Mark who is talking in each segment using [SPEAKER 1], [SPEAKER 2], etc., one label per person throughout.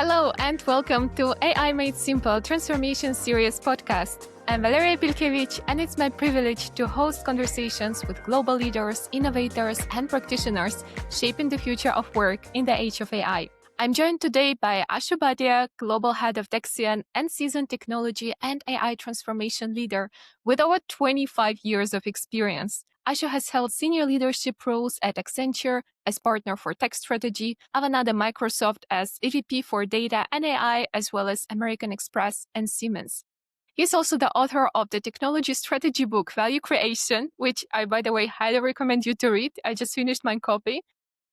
[SPEAKER 1] Hello and welcome to AI Made Simple Transformation Series podcast. I'm Valeria Pilkevich, and it's my privilege to host conversations with global leaders, innovators, and practitioners shaping the future of work in the age of AI. I'm joined today by Ashu Bhatia, Global Head of Dexian and seasoned technology and AI transformation leader with over 25 years of experience. Ashu has held senior leadership roles at Accenture as partner for tech strategy, Avanade Microsoft as EVP for data and AI, as well as American Express and Siemens. He's also the author of the technology strategy book, Value Creation, which I, by the way, highly recommend you to read. I just finished my copy.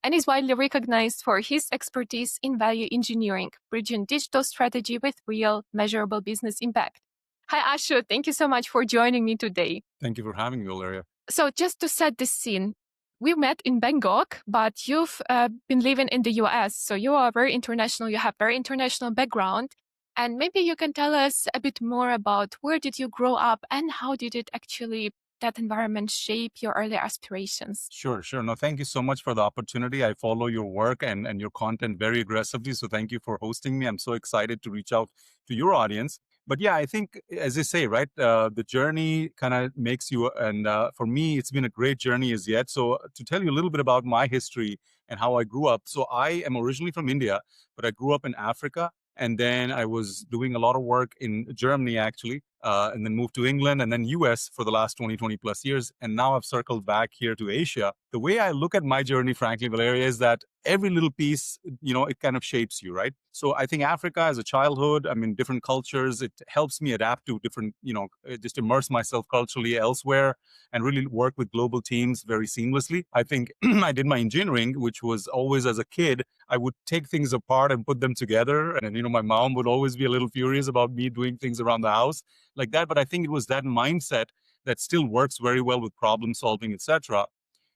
[SPEAKER 1] And is widely recognized for his expertise in value engineering, bridging digital strategy with real, measurable business impact. Hi, Ashu. Thank you so much for joining me today.
[SPEAKER 2] Thank you for having me, Valeria.
[SPEAKER 1] So just to set the scene, we met in Bangkok, but you've been living in the US. So you are very international. You have very international background. And maybe you can tell us a bit more about where did you grow up and how did it actually, that environment shape your early aspirations?
[SPEAKER 2] Sure. No, thank you so much for the opportunity. I follow your work and your content very aggressively. So thank you for hosting me. I'm so excited to reach out to your audience. But yeah, I think, as they say, right, the journey kind of makes you, and for me, it's been a great journey as yet. So to tell you a little bit about my history and how I grew up. So I am originally from India, but I grew up in Africa. And then I was doing a lot of work in Germany, actually, and then moved to England and then US for the last 20 plus years. And now I've circled back here to Asia. The way I look at my journey, frankly, Valeria, is that every little piece, it kind of shapes you, right? So I think Africa as a childhood, different cultures, it helps me adapt to different, just immerse myself culturally elsewhere and really work with global teams very seamlessly. I think I did my engineering, which was always as a kid, I would take things apart and put them together. And, my mom would always be a little furious about me doing things around the house like that. But I think it was that mindset that still works very well with problem solving, etc.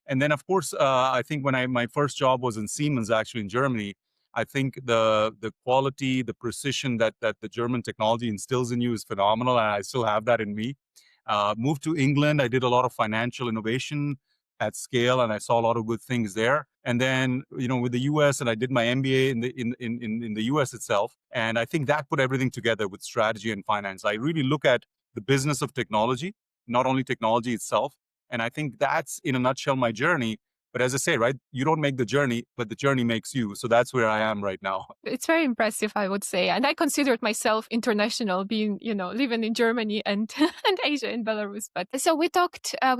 [SPEAKER 2] And then, of course, I think when my first job was in Siemens, actually in Germany, I think the quality, the precision that the German technology instills in you is phenomenal. And I still have that in me. Moved to England. I did a lot of financial innovation at scale, and I saw a lot of good things there. And then, with the US, and I did my MBA in the US itself. And I think that put everything together with strategy and finance. I really look at the business of technology, not only technology itself. And I think that's, in a nutshell, my journey. But as I say, right, you don't make the journey, but the journey makes you. So that's where I am right now.
[SPEAKER 1] It's very impressive, I would say. And I considered myself international, being, living in Germany and, and Asia in Belarus. But so we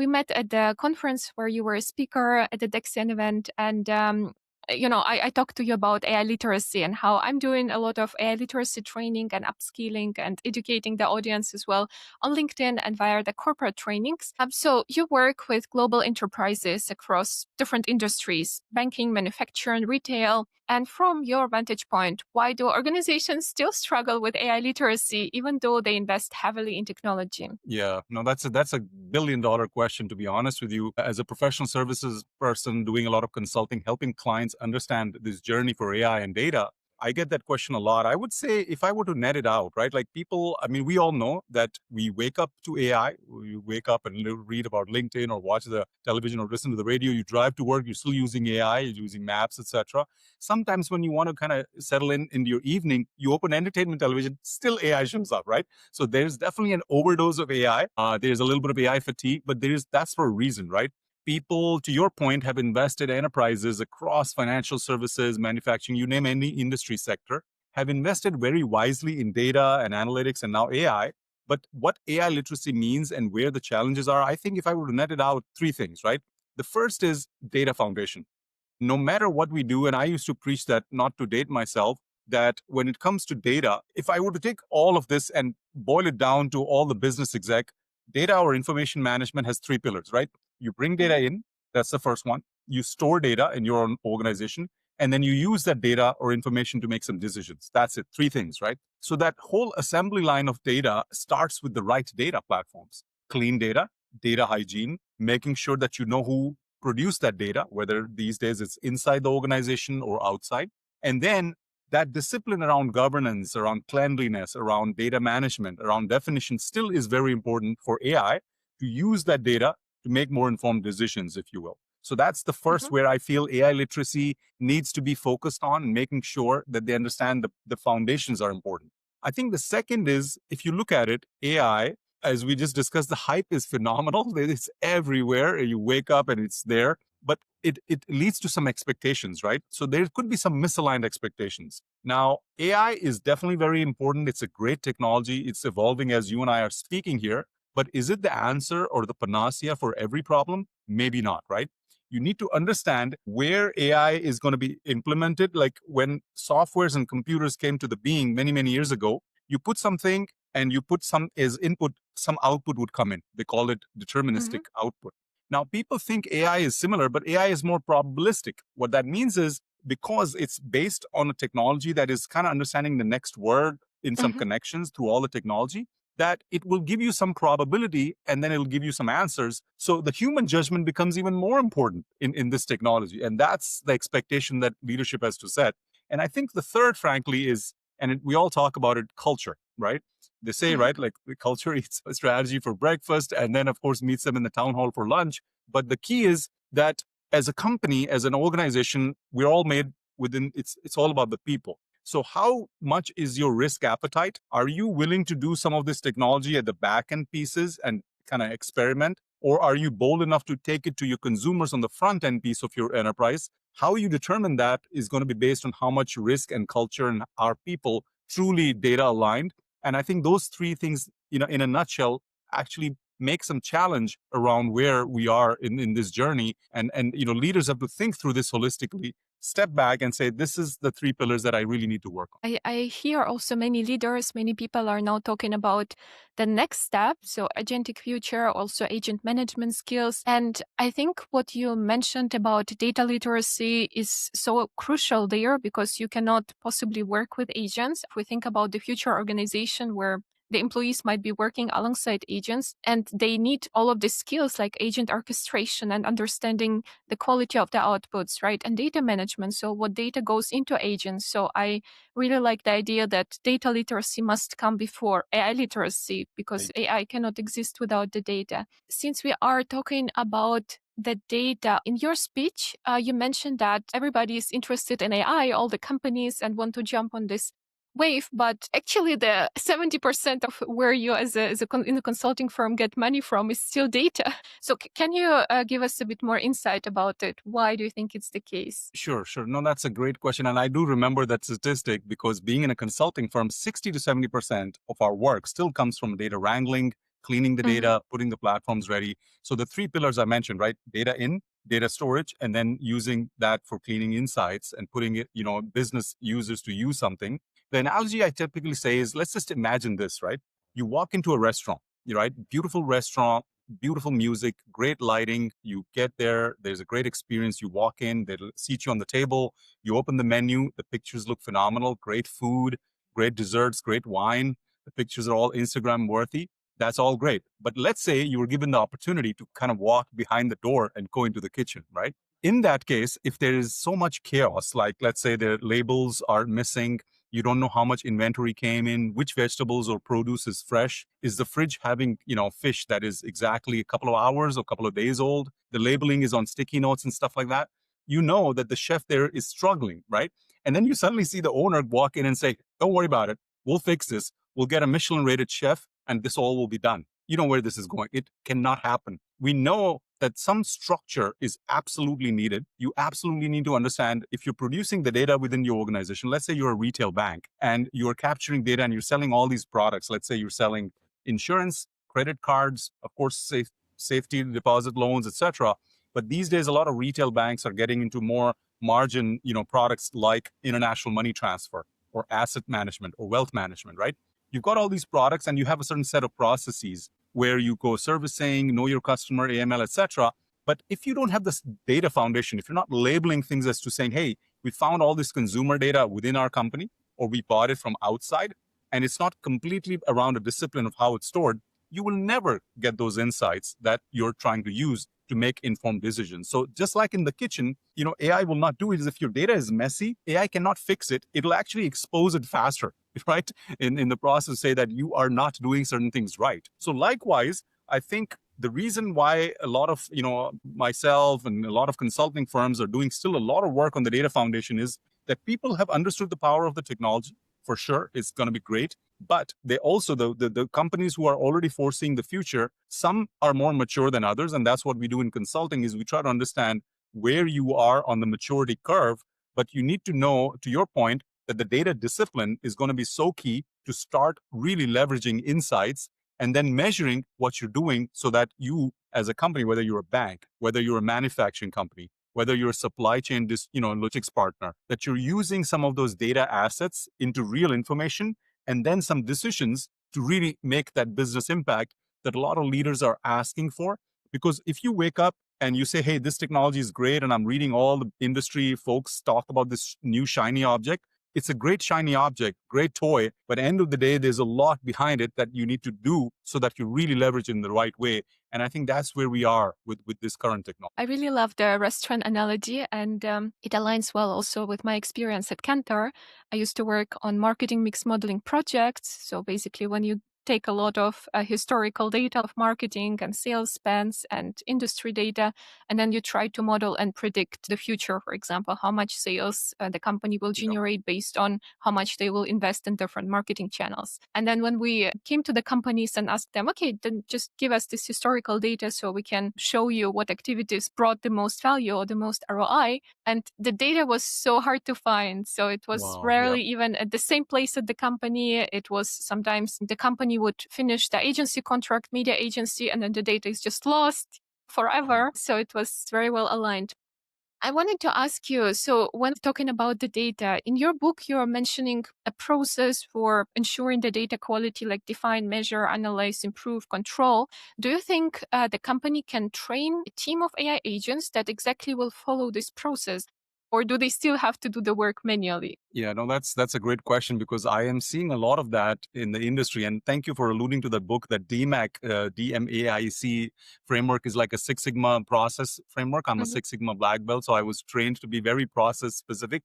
[SPEAKER 1] met at the conference where you were a speaker at the Dexian event. And I talked to you about AI literacy and how I'm doing a lot of AI literacy training and upskilling and educating the audience as well on LinkedIn and via the corporate trainings. So you work with global enterprises across different industries, banking, manufacturing, retail. And from your vantage point, why do organizations still struggle with AI literacy, even though they invest heavily in technology?
[SPEAKER 2] Yeah, no, that's a billion-dollar question, to be honest with you. As a professional services person doing a lot of consulting, helping clients understand this journey for AI and data, I get that question a lot. I would say if I were to net it out, right? Like people, we all know that we wake up to AI. You wake up and read about LinkedIn or watch the television or listen to the radio. You drive to work, you're still using AI, you're using maps, etc. Sometimes when you want to kind of settle into your evening, you open entertainment television, still AI shows up, right? So there's definitely an overdose of AI. There's a little bit of AI fatigue, but that's for a reason, right? People, to your point, have invested enterprises across financial services, manufacturing, you name any industry sector, have invested very wisely in data and analytics and now AI. But what AI literacy means and where the challenges are, I think if I were to net it out, three things, right? The first is data foundation. No matter what we do, and I used to preach that, not to date myself, that when it comes to data, if I were to take all of this and boil it down to all the business exec, data or information management has three pillars, right? You bring data in, that's the first one. You store data in your own organization, and then you use that data or information to make some decisions. That's it, three things, right? So that whole assembly line of data starts with the right data platforms. Clean data, data hygiene, making sure that you know who produced that data, whether these days it's inside the organization or outside. And then that discipline around governance, around cleanliness, around data management, around definition still is very important for AI to use that data to make more informed decisions, if you will. So that's the first
[SPEAKER 1] Mhm.
[SPEAKER 2] where I feel AI literacy needs to be focused on, making sure that they understand the foundations are important. I think the second is, if you look at it, AI, as we just discussed, the hype is phenomenal. It's everywhere. You wake up and it's there, but it leads to some expectations, right? So there could be some misaligned expectations. Now, AI is definitely very important. It's a great technology. It's evolving as you and I are speaking here. But is it the answer or the panacea for every problem? Maybe not, right? You need to understand where AI is going to be implemented. Like when softwares and computers came to the being many, many years ago, you put something and you put some as input, some output would come in. They call it deterministic
[SPEAKER 1] Mhm.
[SPEAKER 2] output. Now, people think AI is similar, but AI is more probabilistic. What that means is because it's based on a technology that is kind of understanding the next word in some
[SPEAKER 1] Mhm.
[SPEAKER 2] connections through all the technology, that it will give you some probability and then it'll give you some answers. So the human judgment becomes even more important in this technology. And that's the expectation that leadership has to set. And I think the third, frankly, is, we all talk about it, culture, right? They say,
[SPEAKER 1] Mhm.
[SPEAKER 2] right, like the culture eats a strategy for breakfast and then, of course, meets them in the town hall for lunch. But the key is that as a company, as an organization, we're all made within, it's all about the people. So how much is your risk appetite? Are you willing to do some of this technology at the back end pieces and kind of experiment? Or are you bold enough to take it to your consumers on the front end piece of your enterprise? How you determine that is going to be based on how much risk and culture and our people truly data aligned. And I think those three things, in a nutshell, actually make some challenge around where we are in this journey. And leaders have to think through this holistically, step back and say, this is the three pillars that I really need to work on.
[SPEAKER 1] I hear also many leaders, many people are now talking about the next step. So, agentic future, also agent management skills. And I think what you mentioned about data literacy is so crucial there because you cannot possibly work with agents. If we think about the future organization where the employees might be working alongside agents and they need all of the skills like agent orchestration and understanding the quality of the outputs, right? And data management. So, what data goes into agents. So, I really like the idea that data literacy must come before AI literacy because
[SPEAKER 2] Right.
[SPEAKER 1] AI cannot exist without the data. Since we are talking about the data, in your speech, you mentioned that everybody is interested in AI, all the companies, and want to jump on this wave, but actually the 70% of where you in a consulting firm get money from is still data. So can you give us a bit more insight about it? Why do you think it's the case?
[SPEAKER 2] Sure, sure. No, that's a great question. And I do remember that statistic because being in a consulting firm, 60 to 70% of our work still comes from data wrangling, cleaning the
[SPEAKER 1] Mhm.
[SPEAKER 2] data, putting the platforms ready. So the three pillars I mentioned, right? Data in, data storage, and then using that for cleaning insights and putting it, business users to use something. The analogy I typically say is, let's just imagine this, right? You walk into a restaurant, right? Beautiful restaurant, beautiful music, great lighting. You get there, there's a great experience. You walk in, they'll seat you on the table. You open the menu, the pictures look phenomenal, great food, great desserts, great wine. The pictures are all Instagram worthy. That's all great. But let's say you were given the opportunity to kind of walk behind the door and go into the kitchen, right? In that case, if there is so much chaos, like let's say the labels are missing, you don't know how much inventory came in, which vegetables or produce is fresh, is the fridge having fish that is exactly a couple of hours or a couple of days old, the labeling is on sticky notes and stuff like that, you know that the chef there is struggling, right? And then you suddenly see the owner walk in and say, don't worry about it, we'll fix this, we'll get a Michelin rated chef and this all will be done. You know where this is going. It cannot happen. We know that some structure is absolutely needed. You absolutely need to understand if you're producing the data within your organization. Let's say you're a retail bank and you're capturing data and you're selling all these products. Let's say you're selling insurance, credit cards, of course, safety deposit loans, etc. But these days, a lot of retail banks are getting into more margin, products like international money transfer or asset management or wealth management, right? You've got all these products and you have a certain set of processes where you go servicing, know your customer, AML, etc. But if you don't have this data foundation, if you're not labeling things as to saying, hey, we found all this consumer data within our company, or we bought it from outside, and it's not completely around a discipline of how it's stored, you will never get those insights that you're trying to use to make informed decisions. So just like in the kitchen, AI will not do it. Is if your data is messy, AI cannot fix it. It'll actually expose it faster, right? In the process, say that you are not doing certain things right. So likewise, I think the reason why a lot of, myself and a lot of consulting firms are doing still a lot of work on the data foundation is that people have understood the power of the technology. For sure, it's going to be great. But they also, the companies who are already foreseeing the future, some are more mature than others. And that's what we do in consulting is we try to understand where you are on the maturity curve. But you need to know, to your point, that the data discipline is going to be so key to start really leveraging insights and then measuring what you're doing so that you, as a company, whether you're a bank, whether you're a manufacturing company, whether you're a supply chain, logistics partner, that you're using some of those data assets into real information and then some decisions to really make that business impact that a lot of leaders are asking for. Because if you wake up and you say, hey, this technology is great, and I'm reading all the industry folks talk about this new shiny object, it's a great shiny object, great toy, but at the end of the day, there's a lot behind it that you need to do so that you really leverage it in the right way. And I think that's where we are with this current technology.
[SPEAKER 1] I really love the restaurant analogy, and it aligns well also with my experience at Kantar. I used to work on marketing mix modeling projects. So basically, when you take a lot of historical data of marketing and sales spends and industry data, and then you try to model and predict the future, for example, how much sales the company will generate based on how much they will invest in different marketing channels. And then when we came to the companies and asked them, okay, then just give us this historical data so we can show you what activities brought the most value or the most ROI. And the data was so hard to find. So it was rarely even at the same place at the company. It was sometimes the company would finish the agency contract, media agency, and then the data is just lost forever. So it was very well aligned. I wanted to ask you, so when talking about the data, in your book, you're mentioning a process for ensuring the data quality, like define, measure, analyze, improve, control. Do you think the company can train a team of AI agents that exactly will follow this process? Or do they still have to do the work manually?
[SPEAKER 2] Yeah, no, that's a great question because I am seeing a lot of that in the industry. And thank you for alluding to the book that DMAIC, DMAIC framework is like a Six Sigma process framework. I'm a Six Sigma black belt, so I was trained to be very process specific.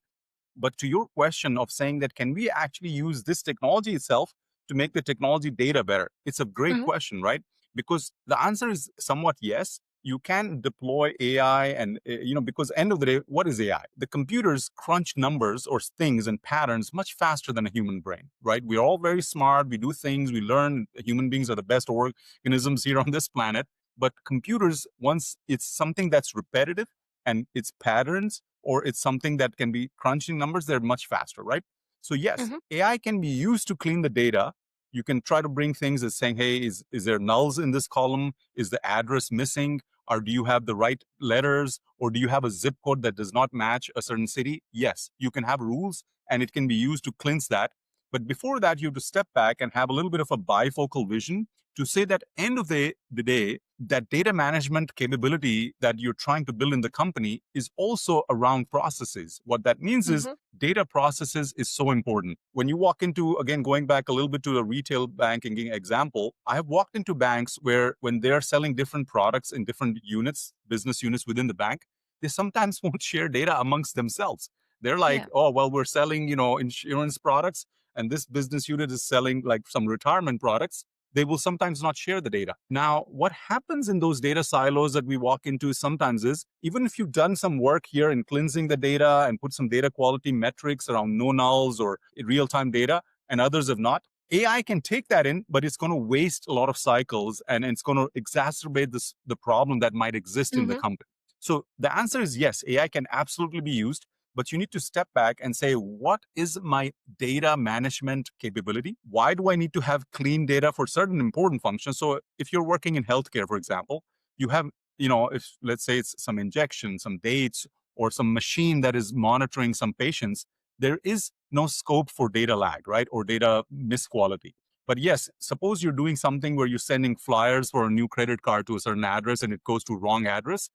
[SPEAKER 2] But to your question of saying that, can we actually use this technology itself to make the technology data better? It's a great question, right? Because the answer is somewhat yes. You can deploy AI and, because end of the day, what is AI? The computers crunch numbers or things and patterns much faster than a human brain, right? We're all very smart. We do things, we learn. Human beings are the best organisms here on this planet. But computers, once it's something that's repetitive and it's patterns, or it's something that can be crunching numbers, they're much faster, right? So yes, AI can be used to clean the data. You can try to bring things as saying, hey, is there nulls in this column? Is the address missing? Or do you have the right letters? Or do you have a zip code that does not match a certain city? Yes, you can have rules and it can be used to cleanse that. But before that, you have to step back and have a little bit of a bifocal vision to say that end of the day, that data management capability that you're trying to build in the company is also around processes. What that means is data processes is so important. When you walk into, again, going back a little bit to the retail banking example, I have walked into banks where when they're selling different products in different units, business units within the bank, they sometimes won't share data amongst themselves. They're like, oh, well, we're selling, insurance products, and this business unit is selling like some retirement products. They will sometimes not share the data. Now, what happens in those data silos that we walk into sometimes is, even if you've done some work here in cleansing the data and put some data quality metrics around no nulls or real-time data, and others have not, AI can take that in, but it's going to waste a lot of cycles and it's going to exacerbate the problem that might exist in the company. So the answer is yes, AI can absolutely be used, but you need to step back and say, what is my data management capability? Why do I need to have clean data for certain important functions? So if you're working in healthcare, for example, you have, if let's say it's some injection, some dates, or some machine that is monitoring some patients, there is no scope for data lag, right? Or data misquality. But yes, suppose you're doing something where you're sending flyers for a new credit card to a certain address and it goes to wrong address,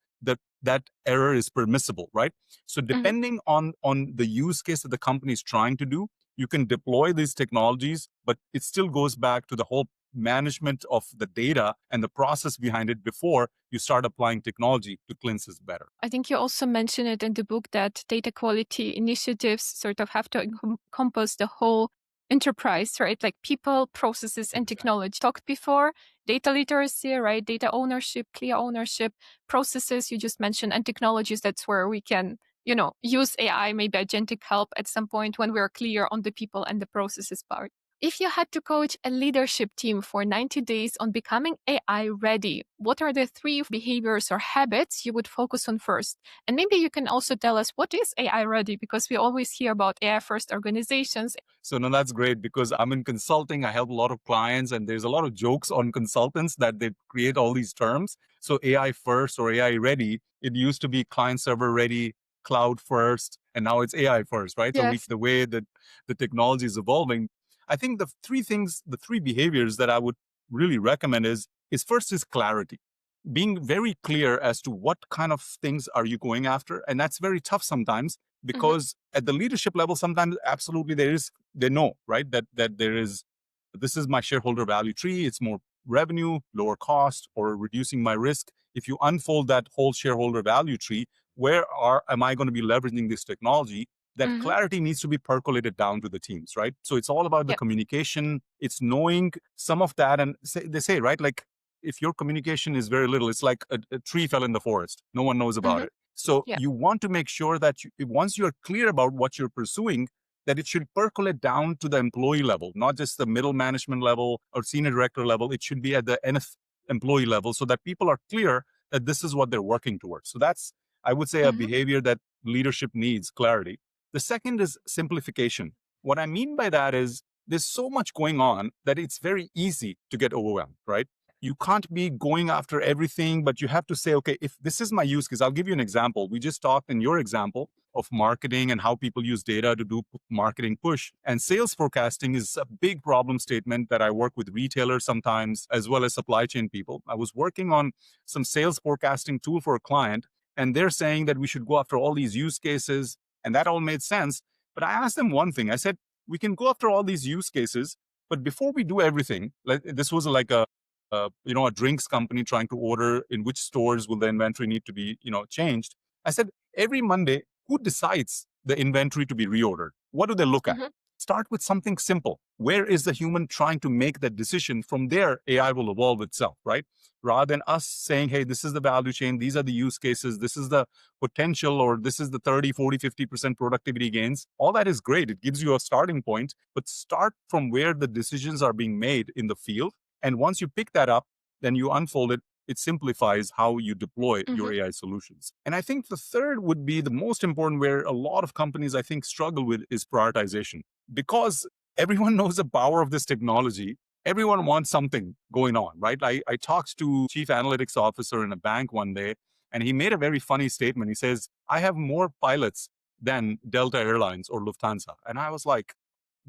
[SPEAKER 2] that error is permissible, right? So depending on the use case that the company is trying to do, you can deploy these technologies, but it still goes back to the whole management of the data and the process behind it before you start applying technology to cleanse this better.
[SPEAKER 1] I think you also mentioned it in the book that data quality initiatives sort of have to encompass the whole enterprise, right? Like people, processes, and technology. Talked before, data literacy, right? Data ownership, clear ownership, processes you just mentioned, and technologies. That's where we can, use AI, maybe agentic help at some point when we're clear on the people and the processes part. If you had to coach a leadership team for 90 days on becoming AI ready, what are the 3 behaviors or habits you would focus on first? And maybe you can also tell us what is AI ready, because we always hear about AI first organizations.
[SPEAKER 2] So no, that's great because I'm in consulting. I help a lot of clients, and there's a lot of jokes on consultants that they create all these terms. So AI first or AI ready, it used to be client server ready, cloud first, and now it's AI first, right? So
[SPEAKER 1] Yes.
[SPEAKER 2] the way that the technology is evolving, I think the 3 behaviors that I would really recommend is first is clarity, being very clear as to what kind of things are you going after. And that's very tough sometimes
[SPEAKER 1] Hmm.
[SPEAKER 2] because at the leadership level, sometimes absolutely they know, right? That there is, this is my shareholder value tree. It's more revenue, lower cost, or reducing my risk. If you unfold that whole shareholder value tree, am I going to be leveraging this technology? That
[SPEAKER 1] Hmm.
[SPEAKER 2] clarity needs to be percolated down to the teams, right? So it's all about the
[SPEAKER 1] Yep.
[SPEAKER 2] communication. It's knowing some of that. And they say, right, like if your communication is very little, it's like a tree fell in the forest. No one knows about
[SPEAKER 1] Hmm.
[SPEAKER 2] it. So
[SPEAKER 1] Yeah.
[SPEAKER 2] you want to make sure that once you're clear about what you're pursuing, that it should percolate down to the employee level, not just the middle management level or senior director level. It should be at the nth employee level so that people are clear that this is what they're working towards. So that's, I would say, a
[SPEAKER 1] Hmm.
[SPEAKER 2] behavior that leadership needs, clarity. The second is simplification. What I mean by that is there's so much going on that it's very easy to get overwhelmed, right? You can't be going after everything, but you have to say, okay, if this is my use case, I'll give you an example. We just talked in your example of marketing and how people use data to do marketing push. And sales forecasting is a big problem statement that I work with retailers sometimes, as well as supply chain people. I was working on some sales forecasting tool for a client, and they're saying that we should go after all these use cases. And that all made sense. But I asked them one thing. I said, we can go after all these use cases, but before we do everything, like this was like a drinks company trying to order in which stores will the inventory need to be, changed. I said, every Monday, who decides the inventory to be reordered? What do they look at?
[SPEAKER 1] Hmm.
[SPEAKER 2] Start with something simple. Where is the human trying to make that decision? From there, AI will evolve itself, right? Rather than us saying, hey, this is the value chain, these are the use cases, this is the potential, or this is the 30, 40, 50% productivity gains. All that is great. It gives you a starting point, but start from where the decisions are being made in the field. And once you pick that up, then you unfold it. It simplifies how you deploy
[SPEAKER 1] Hmm.
[SPEAKER 2] your AI solutions. And I think the third would be the most important, where a lot of companies, I think, struggle with is prioritization. Because everyone knows the power of this technology, everyone wants something going on, right? I talked to chief analytics officer in a bank one day, and he made a very funny statement. He says, I have more pilots than Delta Airlines or Lufthansa. And I was like,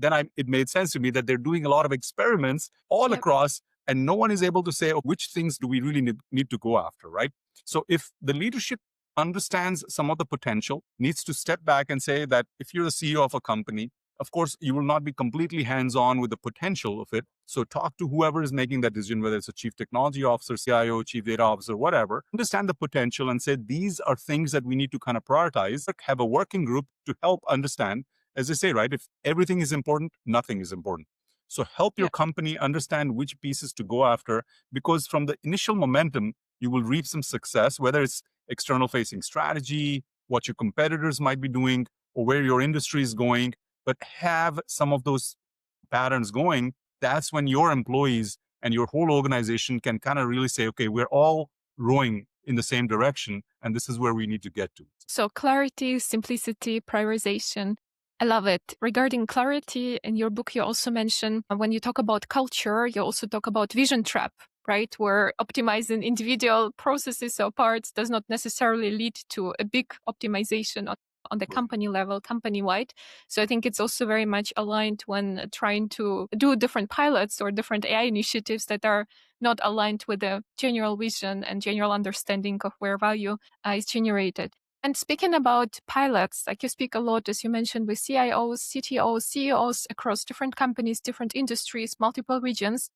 [SPEAKER 2] it made sense to me that they're doing a lot of experiments all
[SPEAKER 1] Yep.
[SPEAKER 2] across, and no one is able to say, oh, which things do we really need to go after, right? So if the leadership understands some of the potential, needs to step back and say that if you're the CEO of a company, of course, you will not be completely hands-on with the potential of it. So talk to whoever is making that decision, whether it's a chief technology officer, CIO, chief data officer, whatever. Understand the potential and say, these are things that we need to kind of prioritize. Have a working group to help understand. As they say, right, if everything is important, nothing is important. So help your
[SPEAKER 1] Yep.
[SPEAKER 2] company understand which pieces to go after, because from the initial momentum, you will reap some success, whether it's external facing strategy, what your competitors might be doing, or where your industry is going. But have some of those patterns going. That's when your employees and your whole organization can kind of really say, okay, we're all rowing in the same direction, and this is where we need to get to.
[SPEAKER 1] So clarity, simplicity, prioritization. I love it. Regarding clarity, in your book, you also mention when you talk about culture, you also talk about vision trap, right? Where optimizing individual processes or parts does not necessarily lead to a big optimization on the company level, company wide. So I think it's also very much aligned when trying to do different pilots or different AI initiatives that are not aligned with the general vision and general understanding of where value is generated. And speaking about pilots, like you speak a lot, as you mentioned, with CIOs, CTOs, CEOs across different companies, different industries, multiple regions.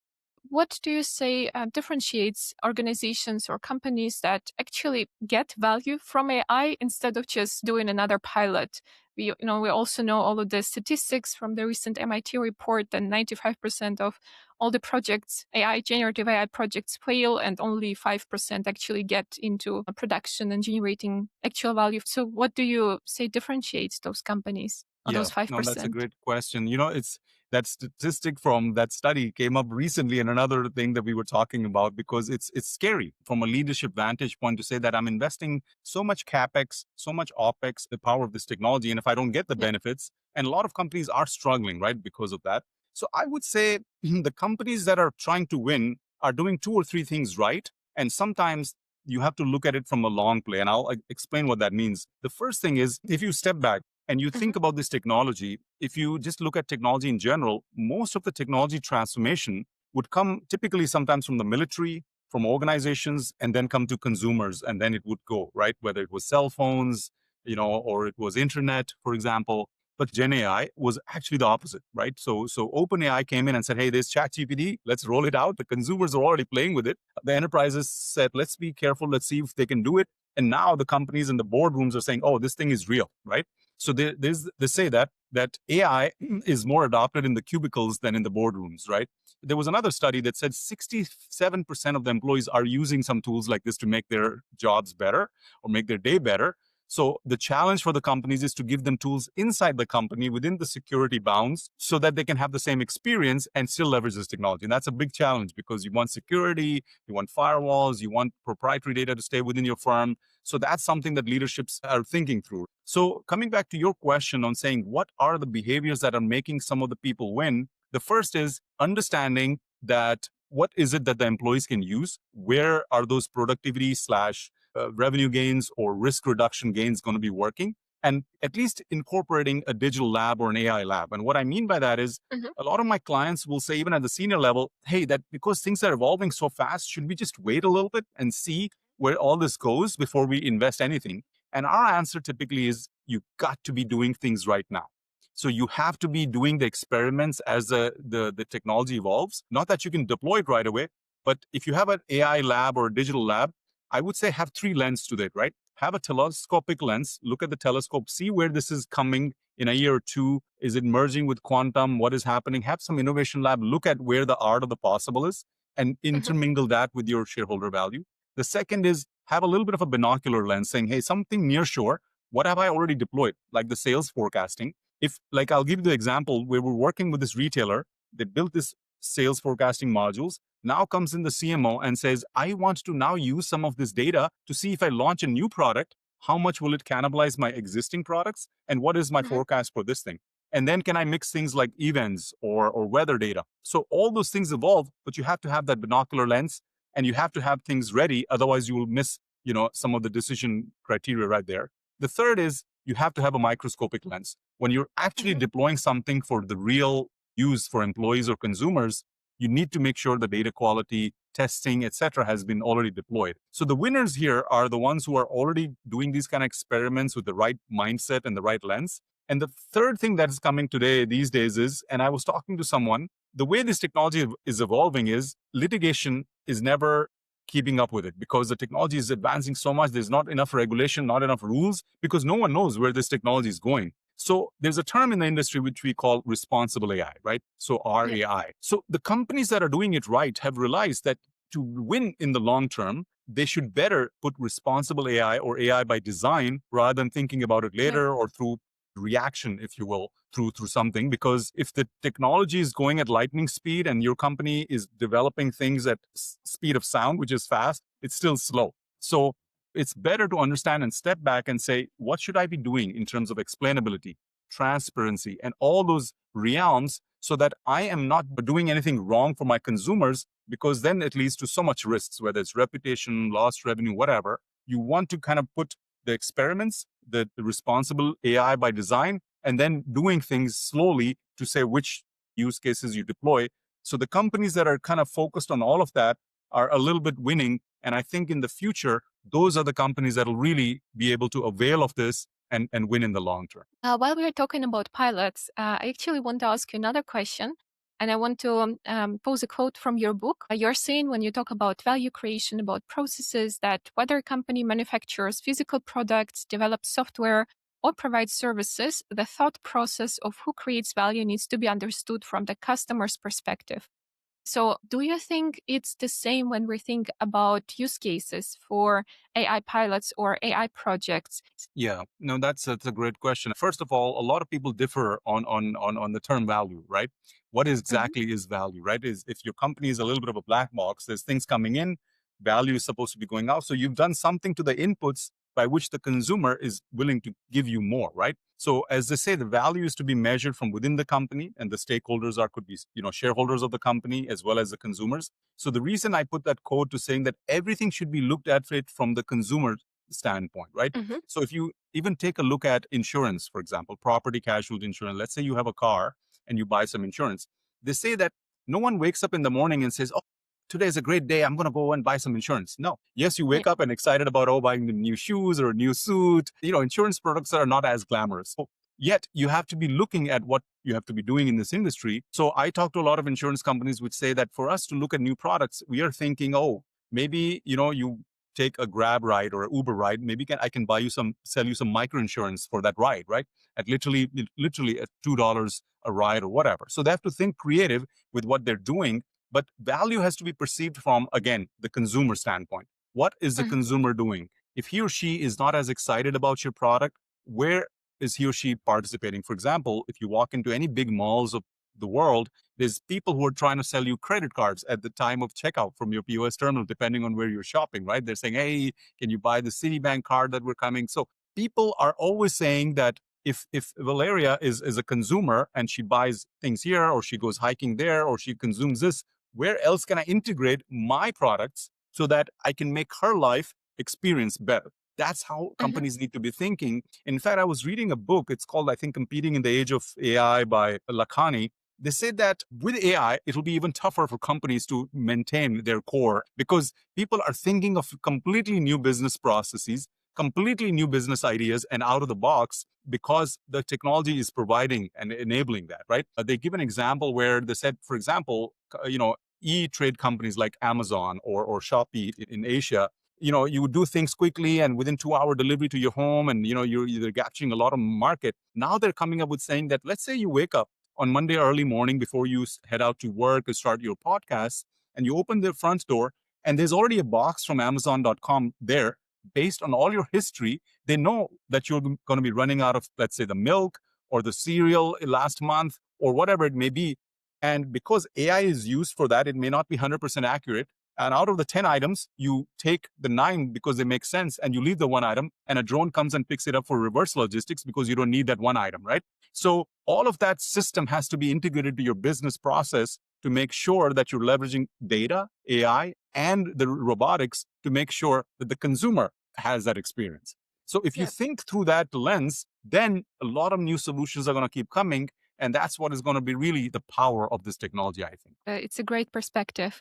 [SPEAKER 1] What do you say differentiates organizations or companies that actually get value from AI instead of just doing another pilot? We also know all of the statistics from the recent MIT report that 95% of all the projects, generative AI projects fail, and only 5% actually get into production and generating actual value. So what do you say differentiates those companies, or
[SPEAKER 2] Yeah,
[SPEAKER 1] those
[SPEAKER 2] no, that's a
[SPEAKER 1] 5%?
[SPEAKER 2] great question. It's that statistic from that study came up recently in another thing that we were talking about, because it's scary from a leadership vantage point to say that I'm investing so much capex, so much opex, the power of this technology, and if I don't get the
[SPEAKER 1] Yeah.
[SPEAKER 2] benefits, and a lot of companies are struggling, right, because of that. So I would say the companies that are trying to win are doing two or three things right, and sometimes you have to look at it from a long play, and I'll explain what that means. The first thing is, if you step back and you
[SPEAKER 1] Mhm.
[SPEAKER 2] think about this technology, if you just look at technology in general, most of the technology transformation would come typically sometimes from the military, from organizations, and then come to consumers, and then it would go, right? Whether it was cell phones, or it was internet, for example. But Gen AI was actually the opposite, right? So OpenAI came in and said, hey, there's ChatGPT, let's roll it out. The consumers are already playing with it. The enterprises said, let's be careful, let's see if they can do it. And now the companies and the boardrooms are saying, oh, this thing is real, right? So they say that AI is more adopted in the cubicles than in the boardrooms, right? There was another study that said 67% of the employees are using some tools like this to make their jobs better or make their day better. So the challenge for the companies is to give them tools inside the company within the security bounds so that they can have the same experience and still leverage this technology. And that's a big challenge, because you want security, you want firewalls, you want proprietary data to stay within your firm. So that's something that leaderships are thinking through. So coming back to your question on saying what are the behaviors that are making some of the people win, the first is understanding that what is it that the employees can use? Where are those productivity slash revenue gains or risk reduction gains going to be working? And at least incorporating a digital lab or an AI lab. And what I mean by that is,
[SPEAKER 1] Mhm.
[SPEAKER 2] a lot of my clients will say, even at the senior level, hey, that because things are evolving so fast, should we just wait a little bit and see where all this goes before we invest anything? And our answer typically is, you got to be doing things right now. So you have to be doing the experiments as the technology evolves. Not that you can deploy it right away, but if you have an AI lab or a digital lab, I would say have three lenses to it, right? Have a telescopic lens, look at the telescope, see where this is coming in a year or two. Is it merging with quantum? What is happening? Have some innovation lab, look at where the art of the possible is, and
[SPEAKER 1] Mhm.
[SPEAKER 2] intermingle that with your shareholder value. The second is have a little bit of a binocular lens saying, hey, something near shore, what have I already deployed? Like the sales forecasting. If, like, I'll give you the example where we're working with this retailer, they built this sales forecasting modules. Now comes in the CMO and says, I want to now use some of this data to see if I launch a new product, how much will it cannibalize my existing products? And what is my
[SPEAKER 1] Mhm.
[SPEAKER 2] forecast for this thing? And then can I mix things like events or weather data? So all those things evolve, but you have to have that binocular lens and you have to have things ready. Otherwise you will miss, some of the decision criteria right there. The third is you have to have a microscopic lens. When you're actually
[SPEAKER 1] Mhm.
[SPEAKER 2] deploying something for the real use for employees or consumers, you need to make sure the data quality, testing, etc., has been already deployed. So the winners here are the ones who are already doing these kind of experiments with the right mindset and the right lens. And the third thing that is coming today these days is, and I was talking to someone, the way this technology is evolving is litigation is never keeping up with it, because the technology is advancing so much. There's not enough regulation, not enough rules, because no one knows where this technology is going. So there's a term in the industry which we call responsible AI, right? So
[SPEAKER 1] Yeah.
[SPEAKER 2] RAI. So the companies that are doing it right have realized that to win in the long term, they should better put responsible AI or AI by design rather than thinking about it
[SPEAKER 1] Yeah.
[SPEAKER 2] later or through reaction, if you will, through something. Because if the technology is going at lightning speed and your company is developing things at speed of sound, which is fast, it's still slow. So it's better to understand and step back and say, what should I be doing in terms of explainability, transparency, and all those realms, so that I am not doing anything wrong for my consumers, because then it leads to so much risks, whether it's reputation, lost revenue, whatever. You want to kind of put the experiments, the responsible AI by design, and then doing things slowly to say which use cases you deploy. So the companies that are kind of focused on all of that are a little bit winning. And I think in the future, those are the companies that will really be able to avail of this and win in the long term.
[SPEAKER 1] While we are talking about pilots, I actually want to ask you another question. And I want to pose a quote from your book. You're saying, when you talk about value creation, about processes, that whether a company manufactures physical products, develops software, or provide services, the thought process of who creates value needs to be understood from the customer's perspective. So, do you think it's the same when we think about use cases for AI pilots or AI projects?
[SPEAKER 2] Yeah, no, that's a great question. First of all, a lot of people differ on the term value, right? What is
[SPEAKER 1] Mhm.
[SPEAKER 2] exactly is value, right? Is if your company is a little bit of a black box, there's things coming in, value is supposed to be going out. So you've done something to the inputs by which the consumer is willing to give you more, right? So as they say, the value is to be measured from within the company, and the stakeholders are could be shareholders of the company as well as the consumers. So the reason I put that code to saying that everything should be looked at it from the consumer standpoint, right?
[SPEAKER 1] Mhm.
[SPEAKER 2] So if you even take a look at insurance, for example, property casualty insurance, let's say you have a car and you buy some insurance, they say that no one wakes up in the morning and says, "Oh, today is a great day. I'm going to go and buy some insurance." No. Yes, you
[SPEAKER 1] Yeah.
[SPEAKER 2] wake up and excited about, buying the new shoes or a new suit. Insurance products are not as glamorous. So, yet you have to be looking at what you have to be doing in this industry. So I talk to a lot of insurance companies which say that for us to look at new products, we are thinking, oh, maybe, you take a Grab ride or an Uber ride, maybe I can sell you some micro insurance for that ride, right? At literally at $2 a ride or whatever. So they have to think creative with what they're doing, but value has to be perceived from, again, the consumer standpoint. What is the
[SPEAKER 1] Mhm.
[SPEAKER 2] consumer doing? If he or she is not as excited about your product, where is he or she participating? For example, if you walk into any big malls of the world, there's people who are trying to sell you credit cards at the time of checkout from your POS terminal, depending on where you're shopping, right? They're saying, hey, can you buy the Citibank card that we're coming? So people are always saying that if Valeria is a consumer and she buys things here, or she goes hiking there, or she consumes this, where else can I integrate my products so that I can make her life experience better? That's how
[SPEAKER 1] Mhm.
[SPEAKER 2] companies need to be thinking. In fact, I was reading a book. It's called, I think, Competing in the Age of AI by Lakhani. They said that with AI, it'll be even tougher for companies to maintain their core because people are thinking of completely new business processes, completely new business ideas, and out of the box because the technology is providing and enabling that, right? They give an example where they said, for example, e-trade companies like Amazon or Shopee in Asia, you would do things quickly and within 2-hour delivery to your home, and you're capturing a lot of market. Now they're coming up with saying that, let's say you wake up on Monday early morning before you head out to work and start your podcast, and you open the front door, and there's already a box from Amazon.com there. Based on all your history, they know that you're going to be running out of, let's say, the milk or the cereal last month or whatever it may be. And because AI is used for that, it may not be 100% accurate. And out of the 10 items, you take the 9 because they make sense, and you leave the one item, and a drone comes and picks it up for reverse logistics because you don't need that one item, right? So all of that system has to be integrated to your business process to make sure that you're leveraging data, AI, and the robotics to make sure that the consumer has that experience. So if you
[SPEAKER 1] Yeah.
[SPEAKER 2] think through that lens, then a lot of new solutions are going to keep coming. And that's what is going to be really the power of this technology, I think.
[SPEAKER 1] It's a great perspective.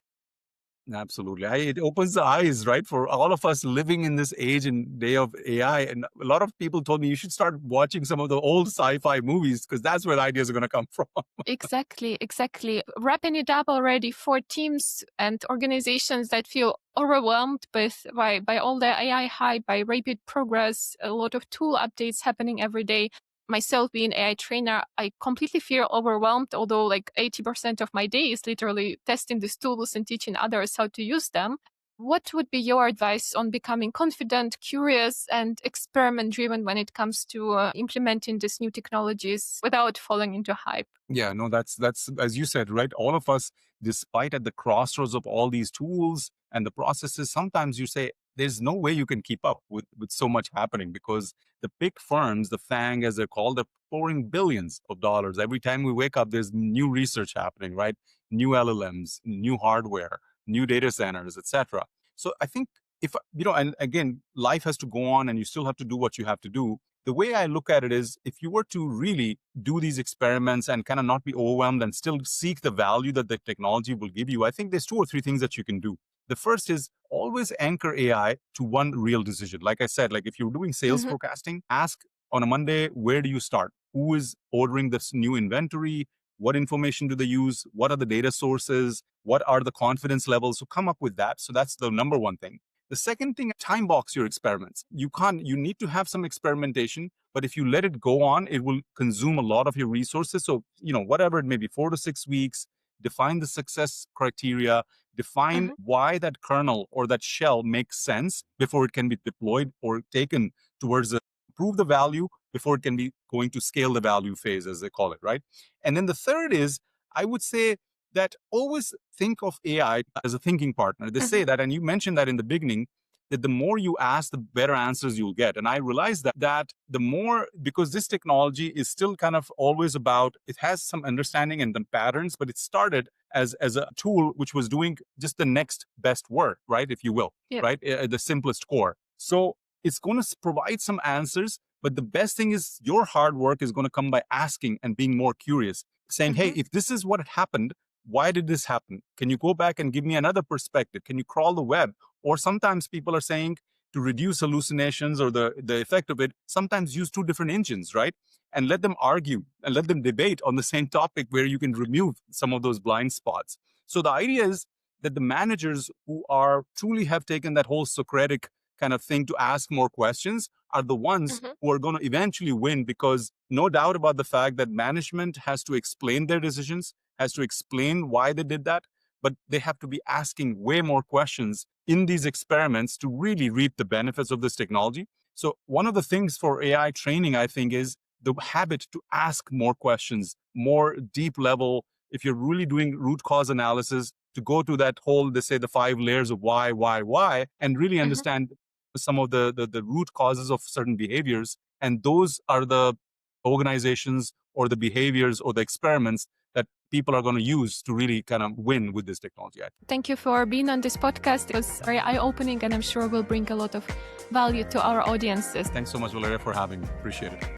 [SPEAKER 2] Absolutely. It opens the eyes, right, for all of us living in this age and day of AI. And a lot of people told me you should start watching some of the old sci-fi movies because that's where the ideas are going to come from.
[SPEAKER 1] Exactly, exactly. Wrapping it up already for teams and organizations that feel overwhelmed by all the AI hype, by rapid progress, a lot of tool updates happening every day. Myself being AI trainer, I completely feel overwhelmed, although like 80% of my day is literally testing these tools and teaching others how to use them. What would be your advice on becoming confident, curious, and experiment driven when it comes to implementing these new technologies without falling into hype?
[SPEAKER 2] Yeah, no, that's as you said, right? All of us, despite at the crossroads of all these tools and the processes, sometimes you say there's no way you can keep up with so much happening because the big firms, the FANG as they're called, they're pouring billions of dollars. Every time we wake up, there's new research happening, right? New LLMs, new hardware, new data centers, etc. So I think if and again, life has to go on and you still have to do what you have to do. The way I look at it is if you were to really do these experiments and kind of not be overwhelmed and still seek the value that the technology will give you, I think there's 2 or 3 things that you can do. The first is always anchor AI to one real decision. Like I said, like if you're doing sales
[SPEAKER 1] Mhm.
[SPEAKER 2] forecasting, ask on a Monday, where do you start? Who is ordering this new inventory? What information do they use? What are the data sources? What are the confidence levels? So come up with that. So that's the number one thing. The second thing, time box your experiments. You need to have some experimentation, but if you let it go on, it will consume a lot of your resources. So, whatever it may be, 4 to 6 weeks, define the success criteria, define why that kernel or that shell makes sense before it can be deployed or taken towards prove the value before it can be going to scale the value phase, as they call it, right? And then the third is, I would say, that always think of AI as a thinking partner. They say that, and you mentioned that in the beginning, that the more you ask, the better answers you'll get. And I realized that the more, because this technology is still kind of always about, it has some understanding and the patterns, but it started as a tool which was doing just the next best work, right? If you will, right? The simplest core. So it's going to provide some answers, but the best thing is your hard work is going to come by asking and being more curious, saying, hey, if this is what happened, why did this happen? Can you go back and give me another perspective? Can you crawl the web? Or sometimes people are saying, to reduce hallucinations or the effect of it, sometimes use two different engines, right? And let them argue and let them debate on the same topic where you can remove some of those blind spots. So the idea is that the managers who are truly have taken that whole Socratic kind of thing to ask more questions are the ones who are going to eventually win, because no doubt about the fact that management has to explain their decisions, has to explain why they did that, but they have to be asking way more questions in these experiments to really reap the benefits of this technology. So one of the things for AI training, I think, is the habit to ask more questions, more deep level. If you're really doing root cause analysis, to go to that whole, they say the 5 layers of why, and really understand some of the root causes of certain behaviors. And those are the organizations or the behaviors or the experiments that people are going to use to really kind of win with this technology.
[SPEAKER 1] Thank you for being on this podcast. It was very eye-opening, and I'm sure will bring a lot of value to our audiences.
[SPEAKER 2] Thanks so much, Valeria, for having me. Appreciate it.